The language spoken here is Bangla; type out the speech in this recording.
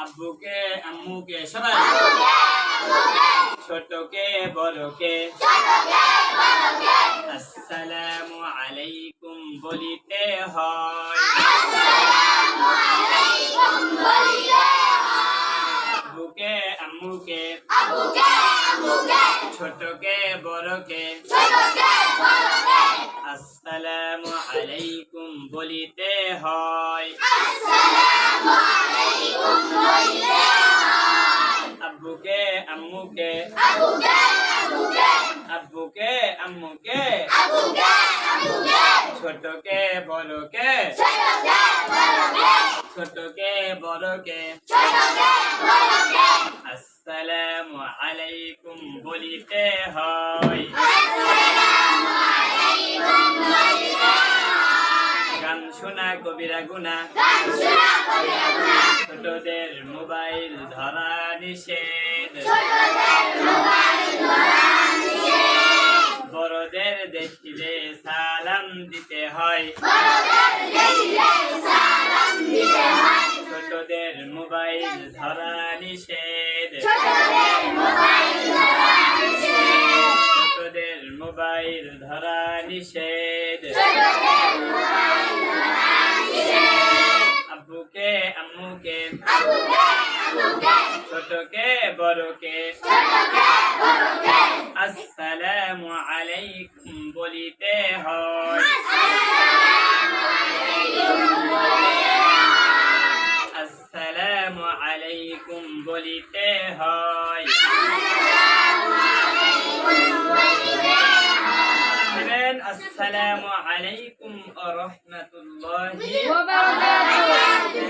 আব্বুকে আম্মুকে সবাই ছোটকে বড়কে আসসালামু আলাইকুম বলিতে হয়। আব্বুকে আম্মুকে ছোটকে বড়কে আসসালামু আলাইকুম বলিতে হয়। আব্বুকে আম্মুকে ছোটকে বড়কে আসসালামু আলাইকুম বলিতে হয়। গান শোনা কবিরা গুনা, ছোটদের মোবাইল ধরা নিষেধ, বড়দের দেখিলে সালাম দিতে হয়। ছোটদের মোবাইল ধরা নিষেধ, ছোটদের মোবাইল ধরা নিষেধ। আব্বুকে আম্মুকে ছোটকে বড়কে আসসালামু আলাইকুম বলিতে হয়। আসসালামু আলাইকুম বলিতে হয়। আসসালামু আলাইকুম ওয়া রাহমাতুল্লাহি ওয়া বারাকাতুহু।